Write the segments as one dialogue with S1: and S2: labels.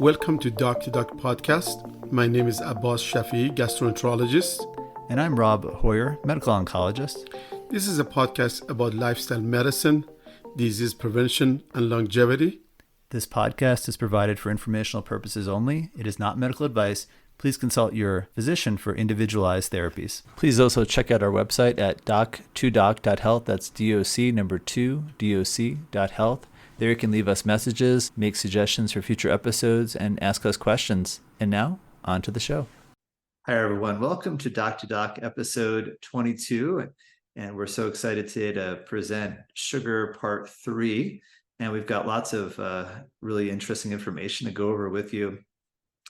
S1: Welcome to Doc Podcast. My name is Abbas Shafi, gastroenterologist.
S2: And I'm Rob Hoyer, medical oncologist.
S1: This is a podcast about lifestyle medicine, disease prevention, and longevity.
S2: This podcast is provided for informational purposes only. It is not medical advice. Please consult your physician for individualized therapies. Please also check out our website at doc2doc.health. That's doc2doc.health. There you can leave us messages, make suggestions for future episodes, and ask us questions. And now, on to the show. Hi, everyone. Welcome to Doc to Doc episode 22. And we're so excited today to present Sugar Part 3. And we've got lots of really interesting information to go over with you.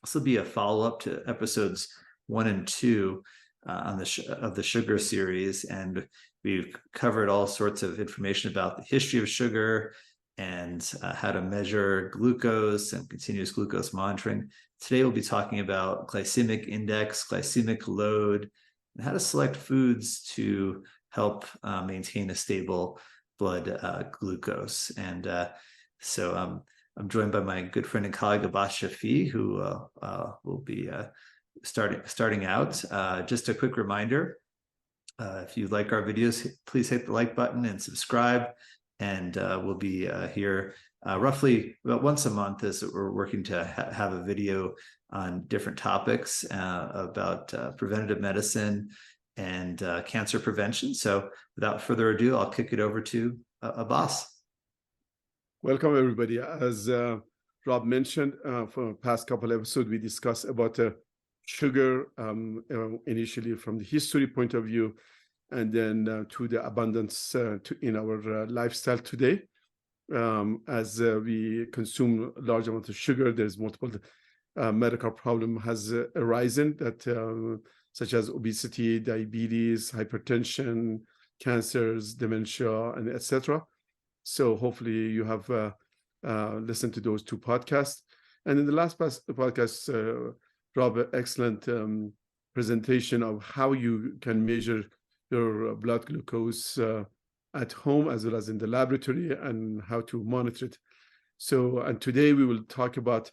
S2: This will be a follow-up to episodes 1 and 2 of the sugar series. And we've covered all sorts of information about the history of sugar and how to measure glucose and continuous glucose monitoring. Today, we'll be talking about glycemic index, glycemic load, and how to select foods to help maintain a stable blood glucose. And so I'm joined by my good friend and colleague, Abbas Shafi, who will be starting out. Just a quick reminder, if you like our videos, please hit the like button and subscribe. And we'll be here roughly about once a month as we're working to have a video on different topics about preventative medicine and cancer prevention. So without further ado, I'll kick it over to Abbas.
S1: Welcome, everybody. As Rob mentioned, for the past couple episodes, we discussed about sugar, initially from the history point of view, and then to the abundance in our lifestyle today. As we consume large amounts of sugar, there's multiple medical problem has arisen that such as obesity, diabetes, hypertension, cancers, dementia, and etc. So hopefully you have listened to those two podcasts. And in the last podcast, Rob, excellent presentation of how you can measure your blood glucose at home as well as in the laboratory and how to monitor it. So, and today we will talk about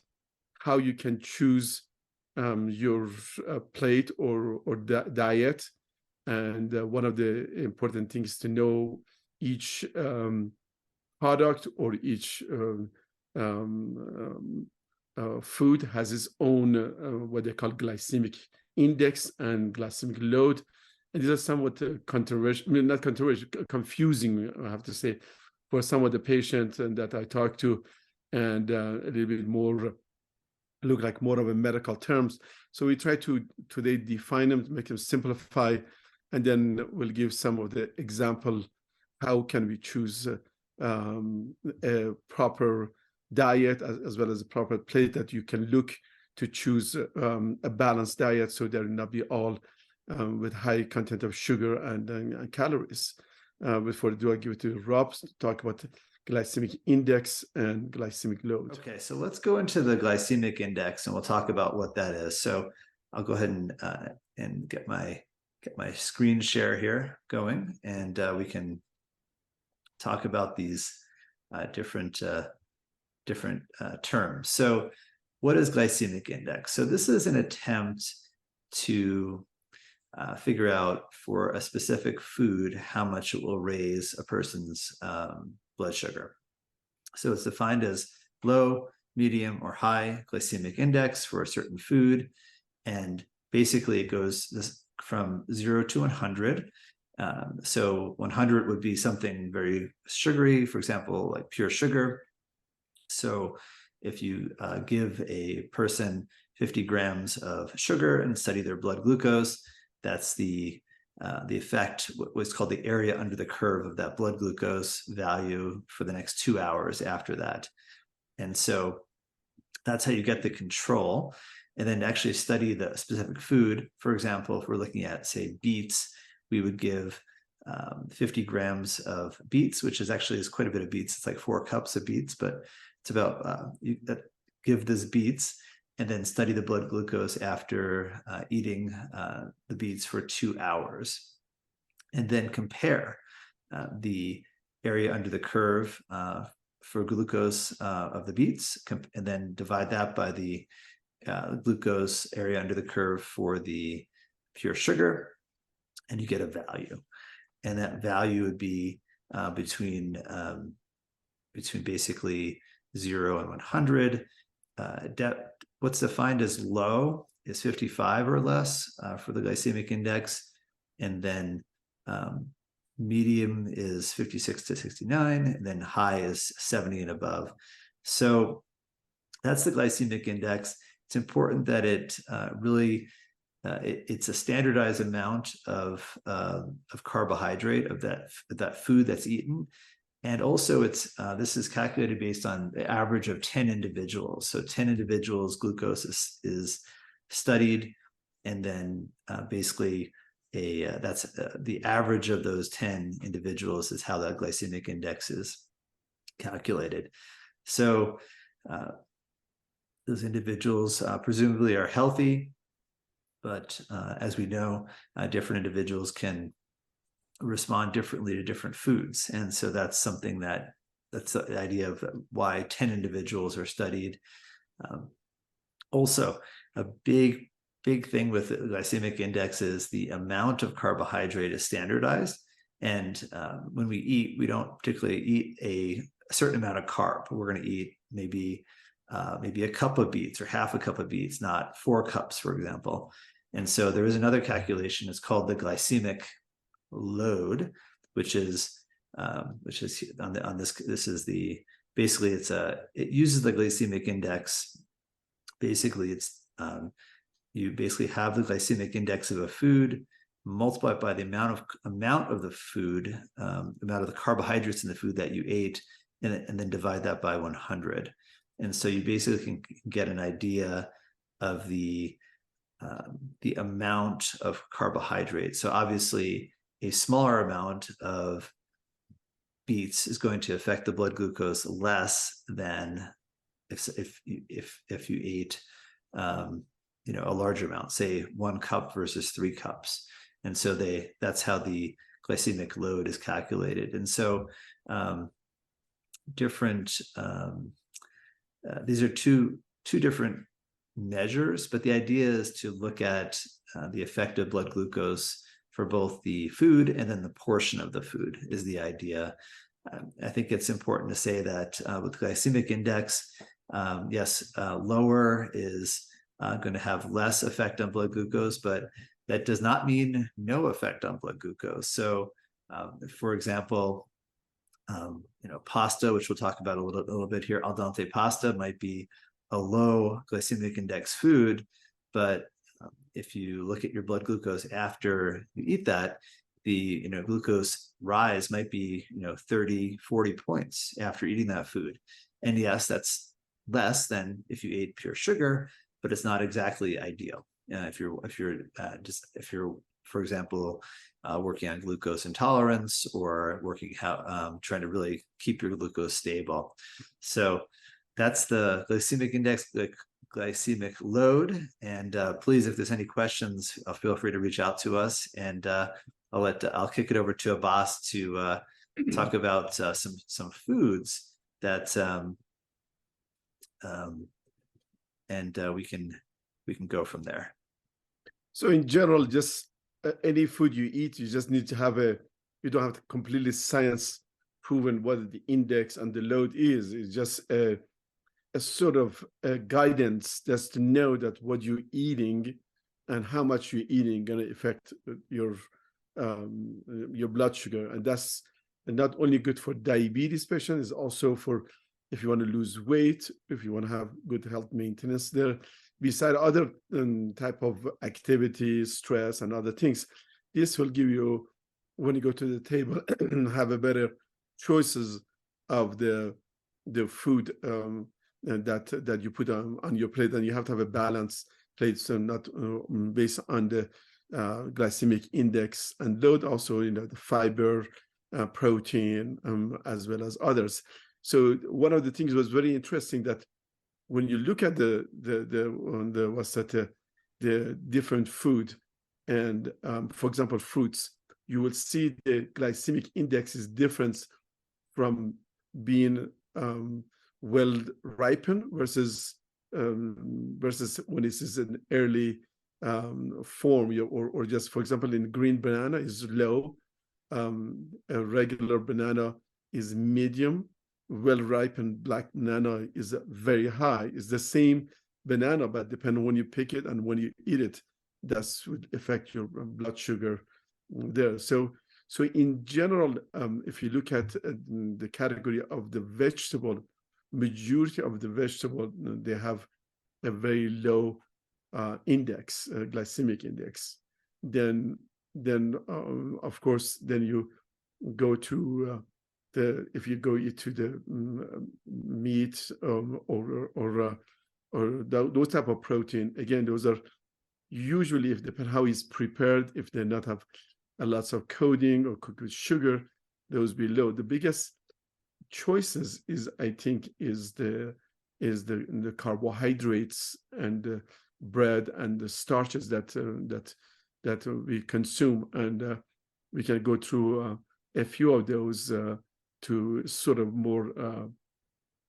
S1: how you can choose your plate or diet. And one of the important things to know, each product or each food has its own what they call glycemic index and glycemic load. And these are somewhat controversial, not controversial, confusing, I have to say, for some of the patients and that I talk to, and a little bit more, look like more of a medical terms. So we try to today define them, to make them simplify, and then we'll give some of the example, how can we choose a proper diet as well as a proper plate that you can look to choose a balanced diet so there will not be all with high content of sugar and calories. Before I do, I give it to Rob to talk about glycemic index and glycemic load.
S2: Okay, so let's go into the glycemic index and we'll talk about what that is. So I'll go ahead and get my screen share here going, and we can talk about these different terms. So what is glycemic index? So this is an attempt to figure out for a specific food how much it will raise a person's blood sugar. So it's defined as low, medium, or high glycemic index for a certain food. And basically it goes from 0 to 100. So 100 would be something very sugary, for example, like pure sugar. So if you give a person 50 grams of sugar and study their blood glucose, that's the effect, what's called the area under the curve of that blood glucose value for the next 2 hours after that. And so that's how you get the control. And then to actually study the specific food, for example, if we're looking at, say, beets, we would give 50 grams of beets, which is quite a bit of beets. It's like 4 cups of beets, but it's about, give this beets and then study the blood glucose after eating the beets for 2 hours. And then compare the area under the curve for glucose of the beets, and then divide that by the glucose area under the curve for the pure sugar, and you get a value. And that value would be between basically 0 and 100. What's defined as low is 55 or less for the glycemic index, and then medium is 56 to 69, and then high is 70 and above. So that's the glycemic index. It's important that it really it's a standardized amount of carbohydrate of that food that's eaten, and also it's this is calculated based on the average of 10 individuals. So 10 individuals, glucose is studied, and then basically that's the average of those 10 individuals is how that glycemic index is calculated. So those individuals presumably are healthy, but as we know, different individuals can respond differently to different foods. And so that's something that's the idea of why 10 individuals are studied. Also, a big thing with the glycemic index is the amount of carbohydrate is standardized. And when we eat, we don't particularly eat a certain amount of carb. We're going to eat maybe a cup of beets or half a cup of beets, not 4 cups, for example. And so there is another calculation. It's called the glycemic load, which is on this. This is the basically it uses the glycemic index. Basically, it's you basically have the glycemic index of a food multiplied by the amount of the food, amount of the carbohydrates in the food that you ate, and then divide that by 100. And so you basically can get an idea of the amount of carbohydrate. So obviously, a smaller amount of beets is going to affect the blood glucose less than if you ate a larger amount, say 1 cup versus 3 cups. And so that's how the glycemic load is calculated. And so these are two different measures, but the idea is to look at the effect of blood glucose for both the food and then the portion of the food is the idea. I think it's important to say that with glycemic index, yes, lower is going to have less effect on blood glucose, but that does not mean no effect on blood glucose. So, for example, pasta, which we'll talk about a little bit here, al dente pasta might be a low glycemic index food, but if you look at your blood glucose after you eat that, the glucose rise might be 30, 40 points after eating that food. And yes, that's less than if you ate pure sugar, but it's not exactly ideal. If you're for example working on glucose intolerance or trying to really keep your glucose stable. So that's the glycemic index, the glycemic load. And please, if there's any questions, feel free to reach out to us, and I'll kick it over to Abbas to talk about some foods that we can go from there.
S1: So in general, just any food you eat, you just need to have you don't have to completely science proven what the index and the load is. It's just a sort of guidance just to know that what you're eating and how much you're eating going to affect your blood sugar. And that's not only good for diabetes patients, it's also for if you want to lose weight, if you want to have good health maintenance there, beside other type of activities, stress, and other things. This will give you, when you go to the table, have a better choices of the food that you put on your plate, and you have to have a balanced plate, so not based on the glycemic index and load, also the fiber, protein, as well as others. So one of the things was very interesting that when you look at the different food and for example fruits, you will see the glycemic index is different from being well ripened versus when this is an early form, or just, for example, in green banana is low, a regular banana is medium, well ripened black banana is very high. It's the same banana, but depending on when you pick it and when you eat it, that would affect your blood sugar there. So in general, if you look at the category of the vegetable, majority of the vegetable, they have a very low index, glycemic index. Then of course, then you go to if you go into the meat or those type of protein, again, those are usually, if depend how it's prepared, if they not have a lots of coating or cooked with sugar, those below. The biggest choices is, I think, is the carbohydrates and the bread and the starches that we consume, and we can go through a few of those to sort of more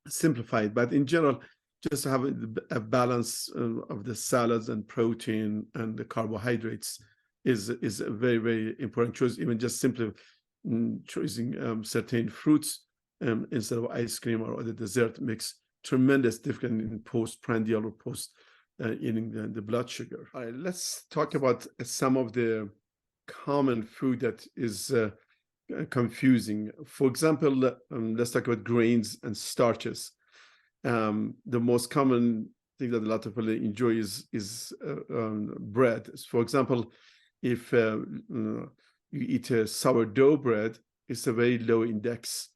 S1: simplify it. But in general, just have a balance of the salads and protein and the carbohydrates is a very, very important choice. Even just simply choosing certain fruits instead of ice cream or other dessert makes tremendous difference in postprandial or post eating the blood sugar. All right, let's talk about some of the common food that is confusing. For example, let's talk about grains and starches. The most common thing that a lot of people enjoy is bread. For example, if you eat a sourdough bread, it's a very low index,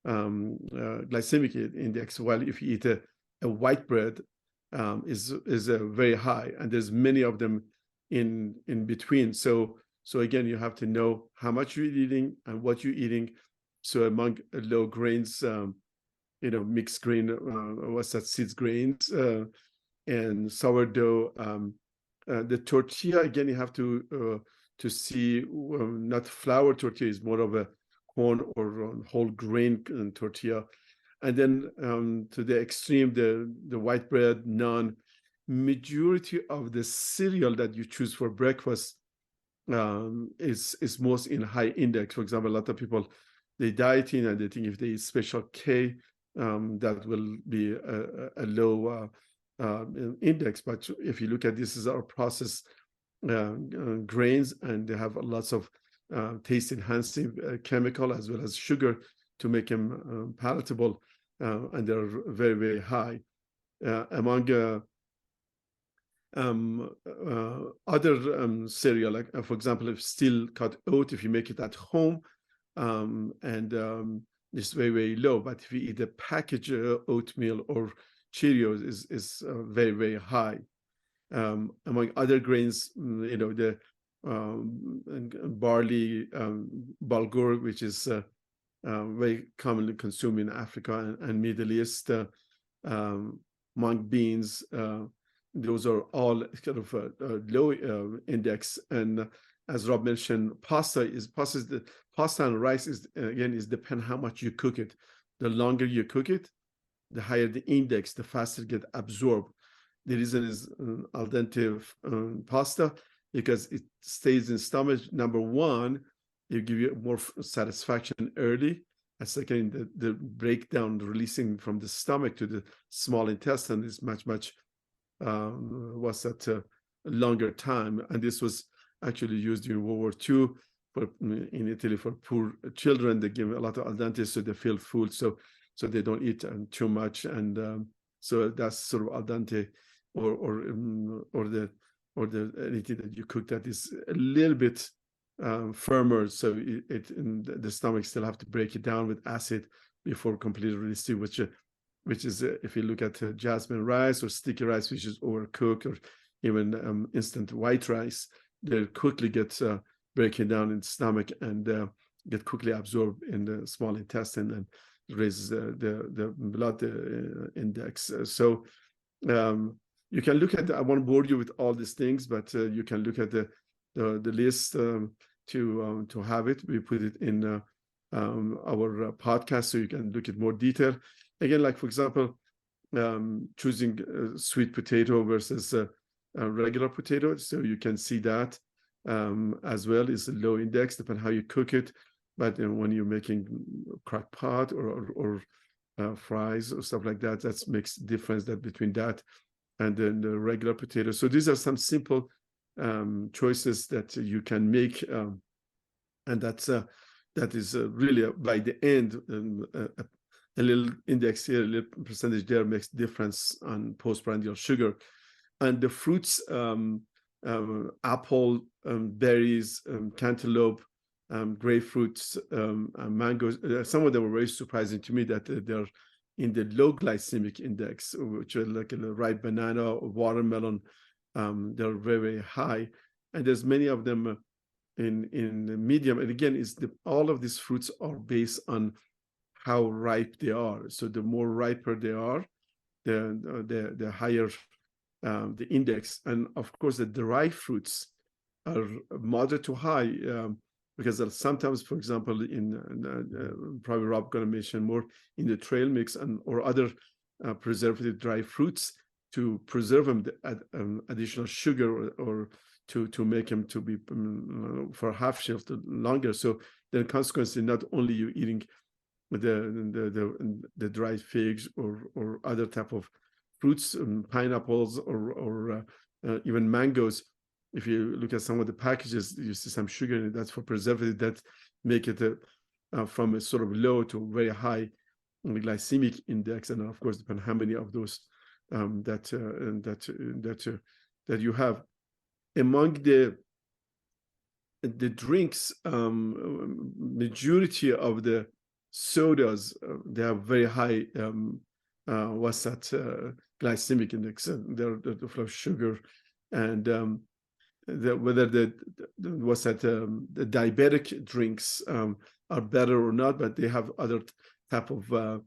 S1: glycemic index, while if you eat a white bread, is very high, and there's many of them in between. So again, you have to know how much you're eating and what you're eating. So among low grains, mixed grain, seeds grains, and sourdough. The tortilla, again, you have to see, not flour tortilla, is more of a corn or whole grain tortilla. And then to the extreme, the white bread, naan. Majority of the cereal that you choose for breakfast is most in high index. For example, a lot of people, they dieting and they think if they eat Special K, that will be a low index. But if you look at this, is our processed grains, and they have lots of taste enhancing chemical as well as sugar to make them palatable, and they're very, very high. Among other cereal, like for example, if steel cut oat, if you make it at home, it's very, very low. But if you eat a packaged oatmeal or Cheerios, is very, very high. Among other grains, the barley, bulgur, which is very commonly consumed in Africa and Middle East, mung beans, those are all kind of low index. And as Rob mentioned, pasta and rice is depend how much you cook it. The longer you cook it, the higher the index, the faster it get absorbed. The reason is al dente pasta, because it stays in stomach. Number one, it give you more satisfaction early. And second, the breakdown, releasing from the stomach to the small intestine is much longer time. And this was actually used during World War II in Italy for poor children. They give a lot of al dente so they feel full, so they don't eat too much. And so that's sort of al dente, or the anything that you cook that is a little bit firmer, so the stomach still have to break it down with acid before completely releasing, which is if you look at jasmine rice or sticky rice, which is overcooked, or even instant white rice, they quickly get breaking down in the stomach and get quickly absorbed in the small intestine and raises the blood index. So you can look at I won't bore you with all these things, but you can look at the list to have it. We put it in our podcast, so you can look at more detail. again, like for example, choosing sweet potato versus a regular potato. So you can see that as well is a low index, depending how you cook it. But when you're making crock pot or fries or stuff like that, that makes difference that between that and then the regular potato. So these are some simple choices that you can make, and that is really by the end a little index here, a little percentage there makes difference on postprandial sugar. And the fruits, apple, berries, cantaloupe, grapefruits, mangoes. Some of them were very surprising to me that they're in the low glycemic index, which are like a ripe banana, watermelon. They're very, very high, and there's many of them in the medium. And again, all of these fruits are based on how ripe they are. So the more riper they are, the higher the index. And of course, the dry fruits are moderate to high, because sometimes, for example, probably Rob going to mention more in the trail mix or other preservative dry fruits to preserve them, additional sugar or to make them to be for half shelf longer. So then consequently, not only you eating the dried figs or other type of fruits, pineapples or even mangoes. If you look at some of the packages, you see some sugar in it. That's for preservative that make it from a sort of low to very high glycemic index, and of course, depend how many of those that you have. Among the drinks, majority of the sodas, they have very high glycemic index. They're full of sugar, and whether the diabetic drinks are better or not, but they have other type of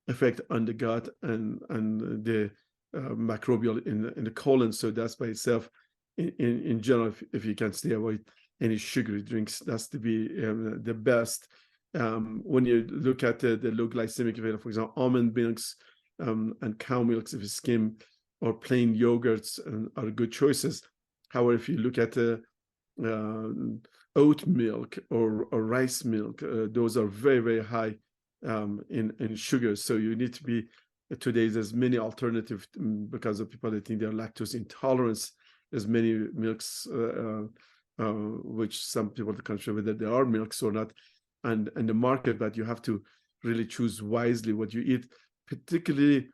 S1: effect on the gut and the microbial in the colon. So that's by itself, in general, if you can stay away any sugary drinks, that's to be the best. When you look at the low glycemic effect, for example, almond milks and cow milks, if you skim, or plain yogurts are good choices. However, if you look at oat milk or rice milk, those are very, very high in sugar. So you need to be, today there's many alternatives because of people that think they're lactose intolerance. There's many milks, which some people can consider whether they are milks or not, and the market, but you have to really choose wisely what you eat, particularly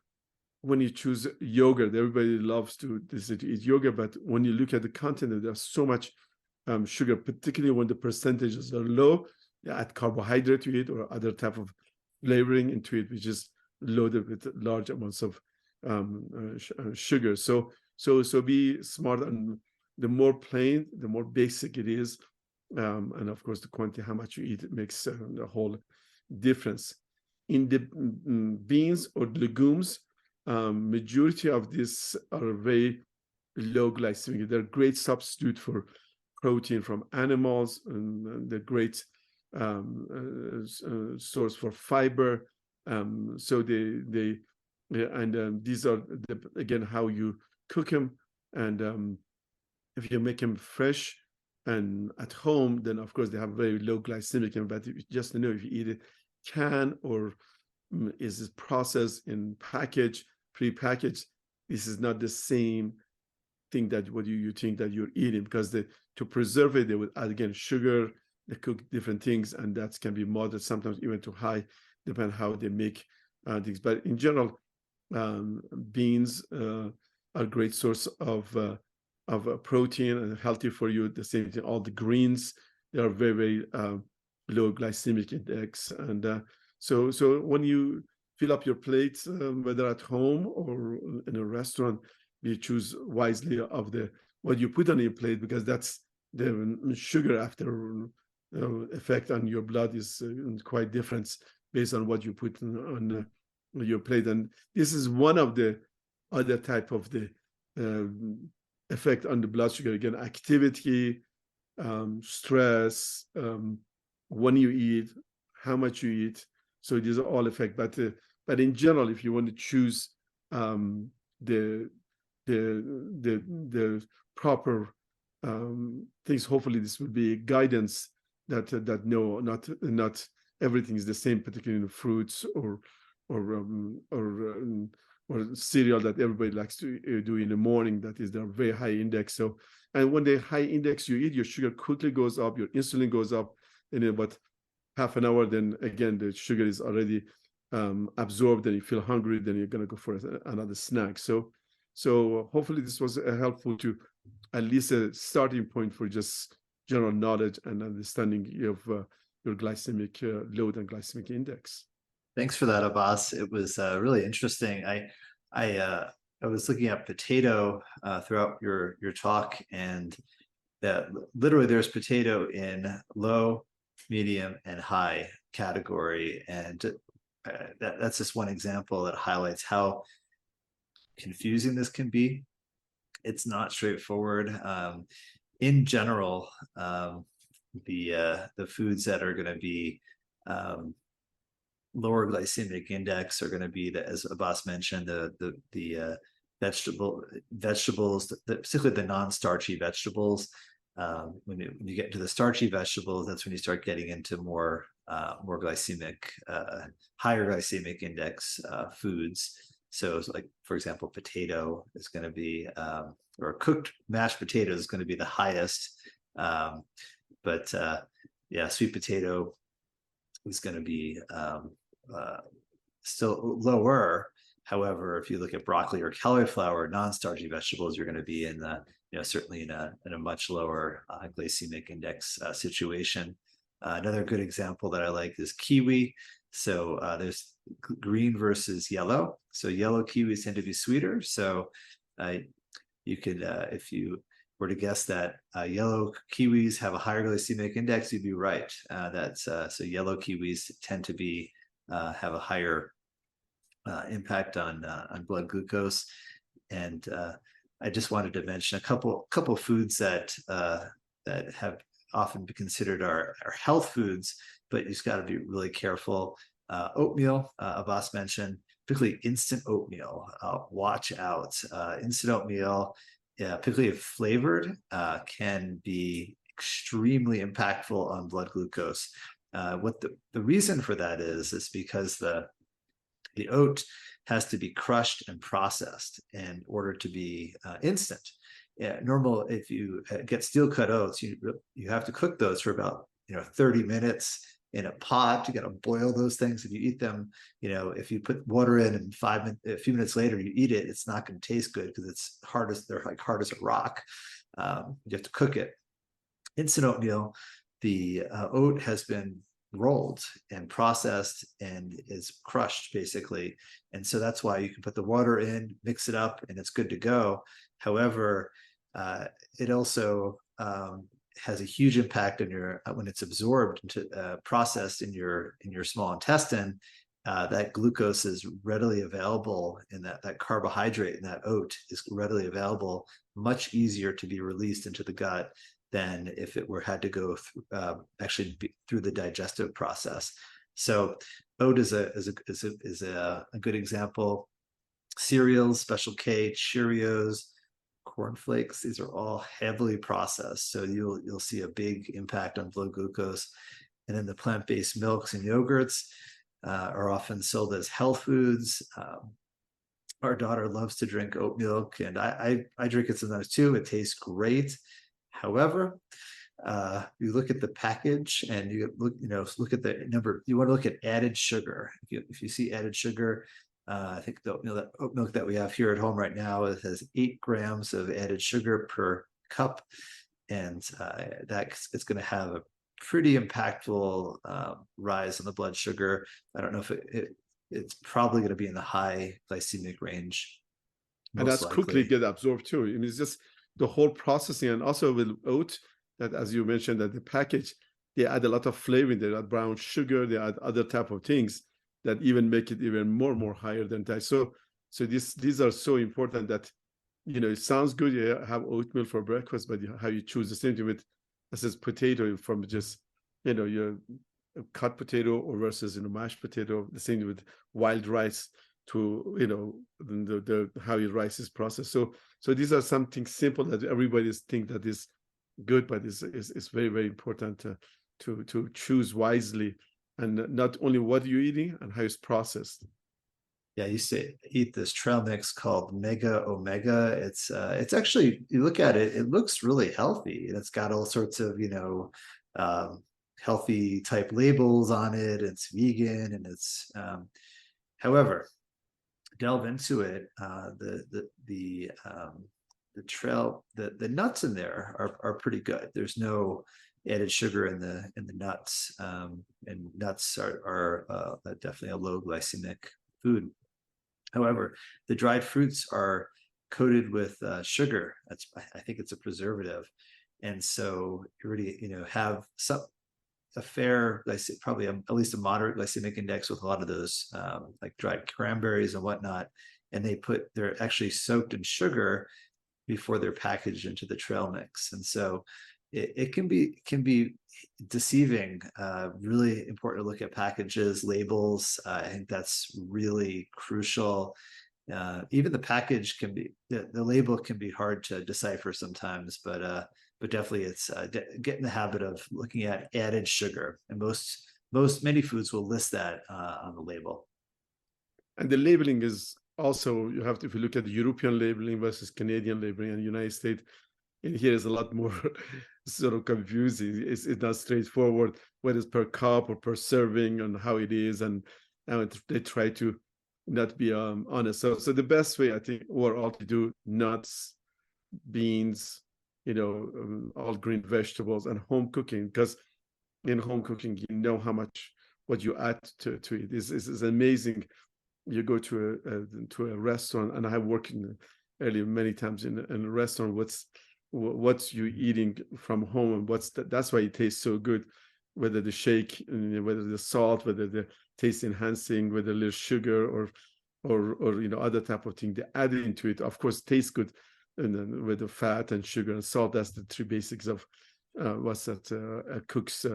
S1: when you choose yogurt. Everybody loves to eat yogurt, but when you look at the content, there's so much sugar, particularly when the percentages are low. You add carbohydrate to it or other type of flavoring into it, which is loaded with large amounts of sugar. So be smart, and the more plain, the more basic it is, and of course the quantity, how much you eat, it makes the whole difference. In the beans or legumes, majority of these are very low glycemic. They're a great substitute for protein from animals, and they're great source for fiber. So these are again how you cook them, and if you make them fresh and at home, then of course they have very low glycemic. But just to know, if you eat it can or is it processed in package, pre-packaged, this is not the same thing that what you think that you're eating, because to preserve it, they would add again sugar, they cook different things, and that can be moderate, sometimes even too high, depending how they make things. But in general, beans are a great source of protein and healthy for you. The same thing, all the greens, they are very, very low glycemic index. And so when you fill up your plates, whether at home or in a restaurant, you choose wisely of what you put on your plate, because that's the sugar after effect on your blood is quite different based on what you put on your plate. And this is one of the other type of the effect on the blood sugar. Again, activity, stress, when you eat, how much you eat. So these are all effect. But But in general, if you want to choose the proper things, hopefully this will be guidance that no, not everything is the same, particularly in fruits or cereal that everybody likes to do in the morning. That is, they're very high index. So, and when the high index you eat, your sugar quickly goes up, your insulin goes up, and in about half an hour, then again the sugar is already absorbed, and you feel hungry, then you're gonna go for another snack. So hopefully this was helpful to at least a starting point for just general knowledge and understanding of your glycemic load and glycemic index.
S2: Thanks for that, Abbas. It was really interesting. I was looking at potato throughout your talk, and that literally there's potato in low, medium, and high category, and that's just one example that highlights how confusing this can be. It's not straightforward. In general, the foods that are going to be lower glycemic index are going to be, as Abbas mentioned, the vegetables, particularly the non-starchy vegetables. When you get into the starchy vegetables, that's when you start getting into more glycemic, higher glycemic index foods. So like, for example, potato is going to be, or cooked mashed potato is going to be the highest. But yeah, sweet potato is going to be still lower. However, if you look at broccoli or cauliflower, non-starchy vegetables, you're going to be in the, certainly in a much lower glycemic index situation. Another good example that I like is kiwi. So there's green versus yellow. So yellow kiwis tend to be sweeter. So you could, if you were to guess that yellow kiwis have a higher glycemic index, you'd be right. So yellow kiwis tend to be have a higher impact on blood glucose. And I just wanted to mention a couple foods that have often been considered our health foods, but you just got to be really careful. Oatmeal, Abbas mentioned, particularly instant oatmeal. Watch out. Instant oatmeal, particularly if flavored, can be extremely impactful on blood glucose. What the reason for that is because the oat has to be crushed and processed in order to be instant. Normal, if you get steel cut oats, you have to cook those for about 30 minutes in a pot. You got to boil those things. If you eat them, if you put water in and a few minutes later you eat it, it's not going to taste good because they're like hard as a rock. You have to cook it. Instant oatmeal, the oat has been rolled and processed and is crushed basically, and so that's why you can put the water in, mix it up, and it's good to go. However, it also has a huge impact on your when it's absorbed into processed in your small intestine. That glucose is readily available, in that carbohydrate in that oat is readily available, much easier to be released into the gut than if it had to go through the digestive process. So oat is a good example. Cereals, Special K, Cheerios, cornflakes, these are all heavily processed, so you'll see a big impact on blood glucose. And then the plant-based milks and yogurts are often sold as health foods. Our daughter loves to drink oat milk, and I drink it sometimes too. It tastes great. However, you look at the package and you look at the number. You want to look at added sugar. If you see added sugar, I think that oat milk that we have here at home right now, it has 8 grams of added sugar per cup, and it's going to have a pretty impactful rise in the blood sugar. I don't know if it's probably going to be in the high glycemic range.
S1: And that's likely. Quickly get absorbed too. I mean, it's just the whole processing, and also with oat, that as you mentioned, that the package, they add a lot of flavor in there, add brown sugar, they add other type of things that even make it even more higher than that. So these are so important that, it sounds good, you have oatmeal for breakfast, but how you choose the same thing with, as potato, from just, your cut potato or versus mashed potato. The same with wild rice to the how your rice is processed. So these are something simple that everybody think that is good, but is very, very important to choose wisely, and not only what you're eating and how it's processed.
S2: Yeah, I used to eat this trail mix called Mega Omega. It's actually, you look at it, it looks really healthy, and it's got all sorts of healthy type labels on it. It's vegan, and it's however, delve into it, the nuts in there are pretty good. There's no added sugar in the nuts, and nuts are definitely a low glycemic food. However, the dried fruits are coated with sugar. I think it's a preservative, and so you already have a fair, probably at least a moderate glycemic index with a lot of those like dried cranberries and whatnot. And they're actually soaked in sugar before they're packaged into the trail mix, and so it can be deceiving. Really important to look at packages, labels. I think that's really crucial. Even the package can be, the label can be hard to decipher sometimes, but definitely it's get in the habit of looking at added sugar, and many foods will list that on the label.
S1: And the labeling is also, you have to, if you look at the European labeling versus Canadian labeling and United States, and here is a lot more sort of confusing. It's not straightforward, whether it's per cup or per serving and how it is, and they try to not be honest. So the best way, I think, overall, to do nuts, beans, all green vegetables, and home cooking, because in home cooking, how much what you add to it is amazing. You go to a restaurant, and I have worked earlier many times in a restaurant. What's you eating from home, and that's why it tastes so good. Whether the shake, whether the salt, whether the taste enhancing, whether a little sugar or other type of thing they add into it. Of course, tastes good, and then with the fat and sugar and salt, that's the three basics of what's that a cook's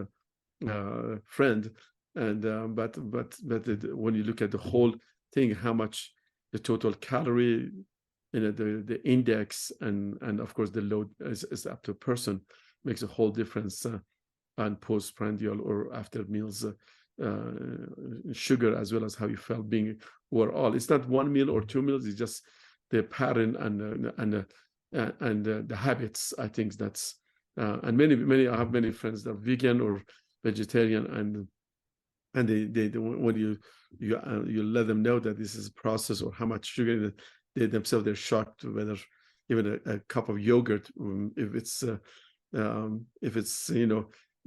S1: friend. And but when you look at the whole thing, how much the total calorie, the index, and of course the load is up to a person, makes a whole difference on postprandial or after meals sugar, as well as how you felt being overall. It's not one meal or two meals, it's just the pattern and the habits. I think that's and many I have many friends that are vegan or vegetarian, and they when you let them know that this is a process or how much sugar, they themselves, they're shocked whether even a cup of yogurt, if it's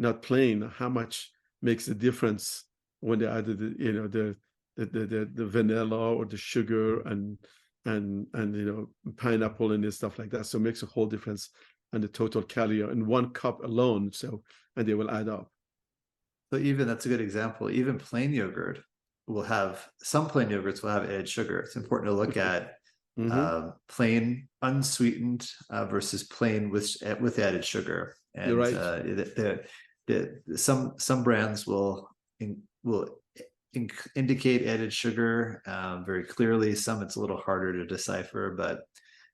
S1: not plain, how much makes a difference when they added the vanilla or the sugar and pineapple and stuff like that. So it makes a whole difference on the total calorie in one cup alone. So, and they will add up.
S2: So even, that's a good example. Even plain yogurt some plain yogurts will have added sugar. It's important to look at plain unsweetened versus plain with added sugar. And
S1: you're right.
S2: Some brands will indicate added sugar very clearly. Some it's a little harder to decipher, but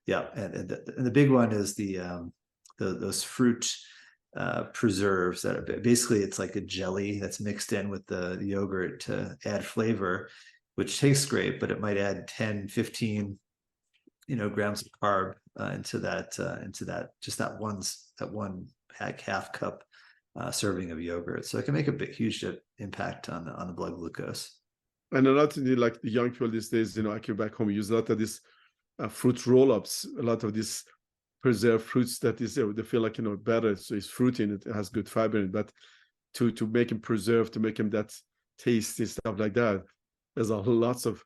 S2: yeah. And the big one is those fruit preserves that are basically, it's like a jelly that's mixed in with the yogurt to add flavor, which tastes great, but it might add 10, 15 grams of carb into that just that one half cup serving of yogurt. So it can make a huge impact on the blood glucose.
S1: And a lot of like the young people these days, I came back home, use a lot of this fruit roll-ups, a lot of these preserved fruits that is, they feel like, better. So it's fruity and it has good fiber in it, but to make them preserved, to make them that tasty, stuff like that, there's lots of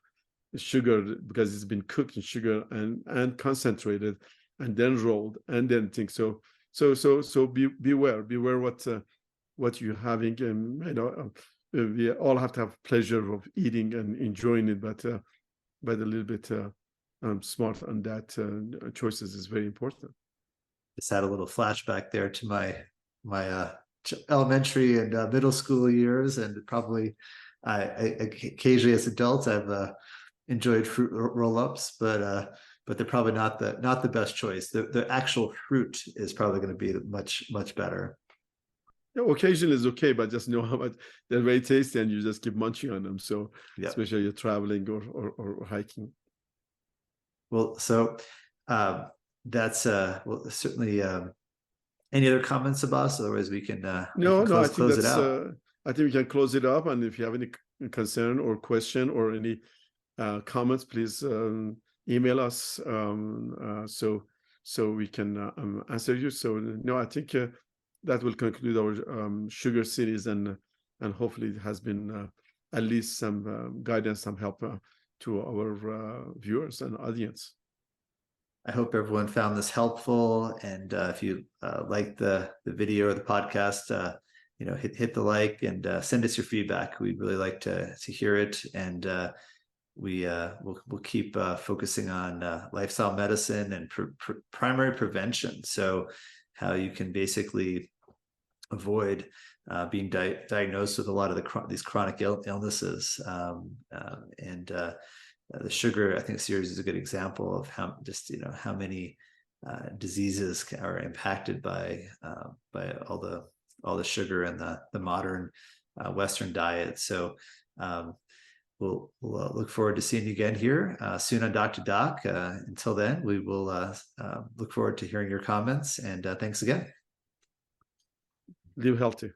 S1: sugar because it's been cooked in sugar and concentrated and then rolled and then things. So beware what you're having, and we all have to have pleasure of eating and enjoying it, but a little bit smart on that choices is very important.
S2: Just had a little flashback there to my elementary and middle school years, and probably occasionally as adults I've enjoyed fruit roll-ups, but they're probably not the best choice. The actual fruit is probably going to be much better.
S1: Yeah, occasionally is okay, but just know how much they're very tasty, and you just keep munching on them. So especially you're traveling or hiking.
S2: Well, so that's well, certainly. Any other comments, Abbas? Otherwise, we can close it out.
S1: I think we can close it up. And if you have any concern or question or any comments, please email us so we can answer you. So no, I think that will conclude our sugar series, and hopefully it has been at least some guidance, some help to our viewers and audience.
S2: I hope everyone found this helpful, and if you like the video or the podcast, hit the like and send us your feedback. We'd really like to hear it, and we'll keep focusing on lifestyle medicine and primary prevention. So how you can basically avoid being diagnosed with a lot of these chronic illnesses, and the sugar, I think, series is a good example of how many diseases are impacted by all the sugar and the modern Western diet. So we'll look forward to seeing you again here soon on Dr. Doc. Until then, we will look forward to hearing your comments, and thanks again.
S1: Live healthy.